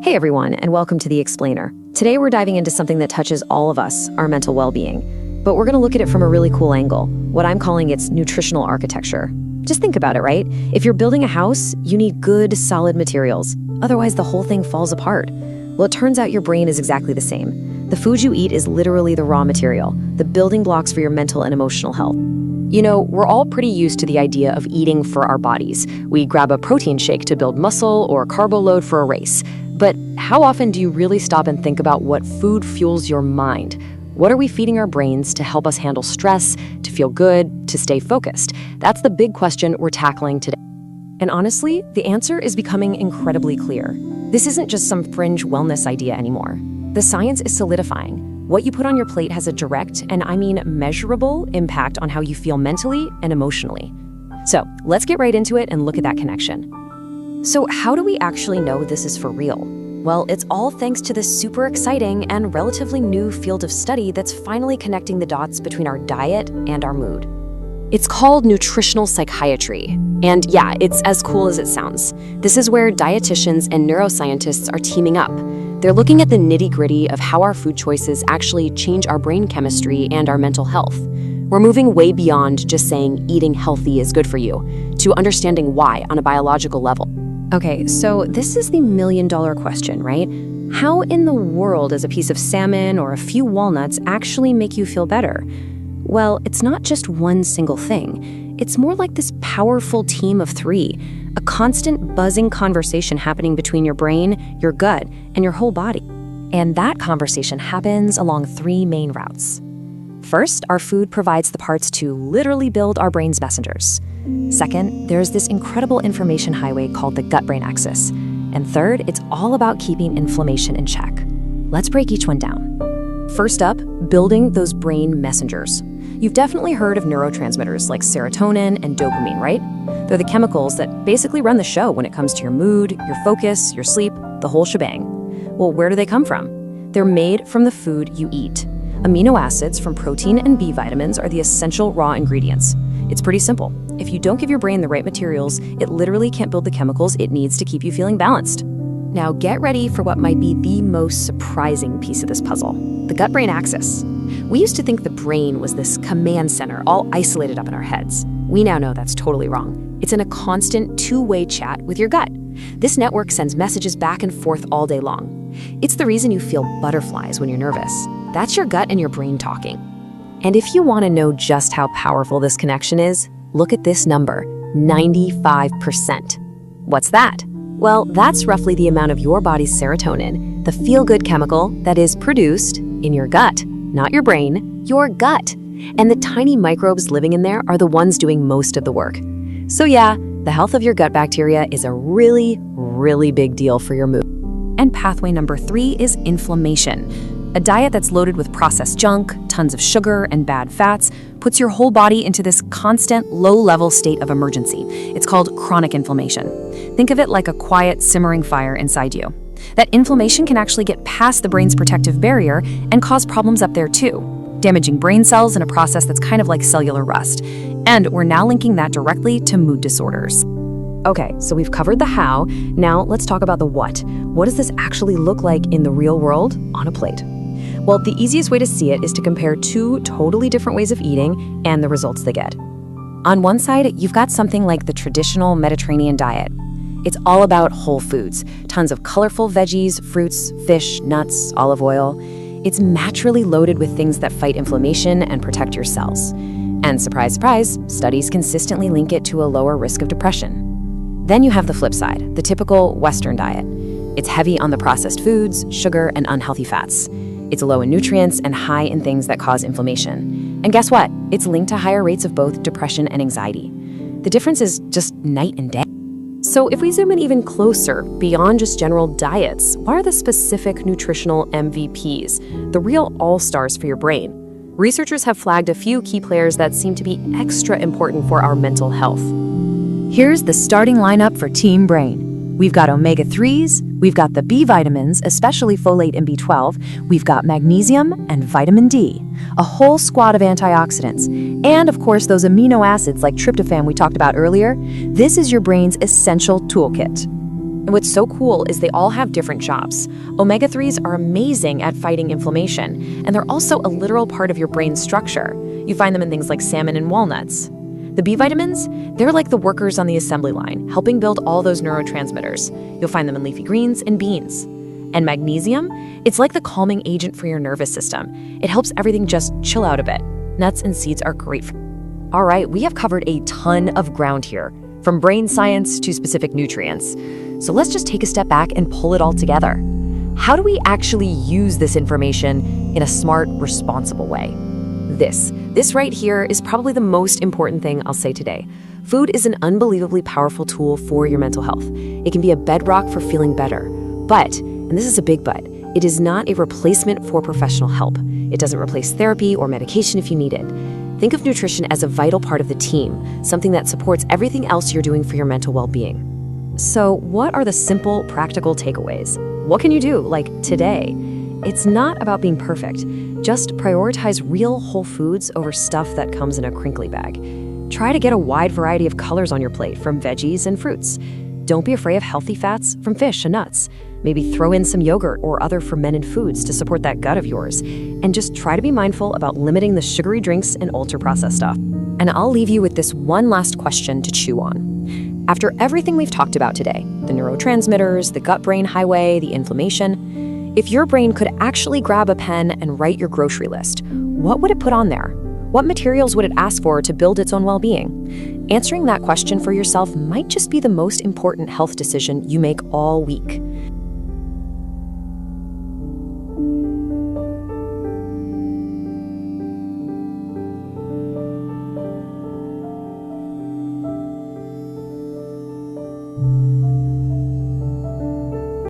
Hey everyone, and welcome to The Explainer. Today we're diving into something that touches all of us, our mental well-being. But we're going to look at it from a really cool angle, what I'm calling its nutritional architecture. Just think about it, right? If you're building a house, you need good, solid materials. Otherwise, the whole thing falls apart. Well, it turns out your brain is exactly the same. The food you eat is literally the raw material, the building blocks for your mental and emotional health. You know, we're all pretty used to the idea of eating for our bodies. We grab a protein shake to build muscle or a carbo load for a race. But how often do you really stop and think about what food fuels your mind? What are we feeding our brains to help us handle stress, to feel good, to stay focused? That's the big question we're tackling today. And honestly, the answer is becoming incredibly clear. This isn't just some fringe wellness idea anymore. The science is solidifying. What you put on your plate has a direct, and I mean measurable, impact on how you feel mentally and emotionally. So let's get right into it and look at that connection. So how do we actually know this is for real? Well, it's all thanks to this super exciting and relatively new field of study that's finally connecting the dots between our diet and our mood. It's called nutritional psychiatry. And yeah, it's as cool as it sounds. This is where dietitians and neuroscientists are teaming up. They're looking at the nitty-gritty of how our food choices actually change our brain chemistry and our mental health. We're moving way beyond just saying eating healthy is good for you, to understanding why on a biological level. Okay, so this is the million-dollar question, right? How in the world does a piece of salmon or a few walnuts actually make you feel better? Well, it's not just one single thing. It's more like this powerful team of three, a constant buzzing conversation happening between your brain, your gut, and your whole body. And that conversation happens along three main routes. First, our food provides the parts to literally build our brain's messengers. Second, there's this incredible information highway called the gut-brain axis. And third, it's all about keeping inflammation in check. Let's break each one down. First up, building those brain messengers. You've definitely heard of neurotransmitters like serotonin and dopamine, right? They're the chemicals that basically run the show when it comes to your mood, your focus, your sleep, the whole shebang. Well, where do they come from? They're made from the food you eat. Amino acids from protein and B vitamins are the essential raw ingredients. It's pretty simple. If you don't give your brain the right materials, it literally can't build the chemicals it needs to keep you feeling balanced. Now get ready for what might be the most surprising piece of this puzzle, the gut-brain axis. We used to think the brain was this command center all isolated up in our heads. We now know that's totally wrong. It's in a constant two-way chat with your gut. This network sends messages back and forth all day long. It's the reason you feel butterflies when you're nervous. That's your gut and your brain talking. And if you want to know just how powerful this connection is, look at this number, 95%. What's that? Well, that's roughly the amount of your body's serotonin, the feel-good chemical that is produced in your gut, not your brain, your gut. And the tiny microbes living in there are the ones doing most of the work. So yeah, the health of your gut bacteria is a really, really big deal for your mood. And pathway number 3 is inflammation. A diet that's loaded with processed junk, tons of sugar, and bad fats puts your whole body into this constant, low-level state of emergency. It's called chronic inflammation. Think of it like a quiet, simmering fire inside you. That inflammation can actually get past the brain's protective barrier and cause problems up there too, damaging brain cells in a process that's kind of like cellular rust. And we're now linking that directly to mood disorders. Okay, so we've covered the how. Now let's talk about the what. What does this actually look like in the real world on a plate? Well, the easiest way to see it is to compare two totally different ways of eating and the results they get. On one side, you've got something like the traditional Mediterranean diet. It's all about whole foods, tons of colorful veggies, fruits, fish, nuts, olive oil. It's naturally loaded with things that fight inflammation and protect your cells. And surprise, surprise, studies consistently link it to a lower risk of depression. Then you have the flip side, the typical Western diet. It's heavy on the processed foods, sugar, and unhealthy fats. It's low in nutrients and high in things that cause inflammation. And guess what? It's linked to higher rates of both depression and anxiety. The difference is just night and day. So if we zoom in even closer, beyond just general diets, what are the specific nutritional MVPs, the real all-stars for your brain? Researchers have flagged a few key players that seem to be extra important for our mental health. Here's the starting lineup for Team Brain. We've got omega-3s, we've got the B vitamins, especially folate and B12, we've got magnesium and vitamin D, a whole squad of antioxidants, and of course those amino acids like tryptophan we talked about earlier. This is your brain's essential toolkit. And what's so cool is they all have different jobs. Omega-3s are amazing at fighting inflammation, and they're also a literal part of your brain's structure. You find them in things like salmon and walnuts. The B vitamins, they're like the workers on the assembly line, helping build all those neurotransmitters. You'll find them in leafy greens and beans. And magnesium, it's like the calming agent for your nervous system. It helps everything just chill out a bit. Nuts and seeds are great for. All right, we have covered a ton of ground here, from brain science to specific nutrients. So let's just take a step back and pull it all together. How do we actually use this information in a smart, responsible way? This right here is probably the most important thing I'll say today. Food is an unbelievably powerful tool for your mental health. It can be a bedrock for feeling better. But, and this is a big but, it is not a replacement for professional help. It doesn't replace therapy or medication if you need it. Think of nutrition as a vital part of the team, something that supports everything else you're doing for your mental well-being. So what are the simple, practical takeaways? What can you do, like today? It's not about being perfect. Just prioritize real whole foods over stuff that comes in a crinkly bag. Try to get a wide variety of colors on your plate from veggies and fruits. Don't be afraid of healthy fats from fish and nuts. Maybe throw in some yogurt or other fermented foods to support that gut of yours. And just try to be mindful about limiting the sugary drinks and ultra-processed stuff. And I'll leave you with this one last question to chew on. After everything we've talked about today, the neurotransmitters, the gut-brain highway, the inflammation, if your brain could actually grab a pen and write your grocery list, what would it put on there? What materials would it ask for to build its own well-being? Answering that question for yourself might just be the most important health decision you make all week.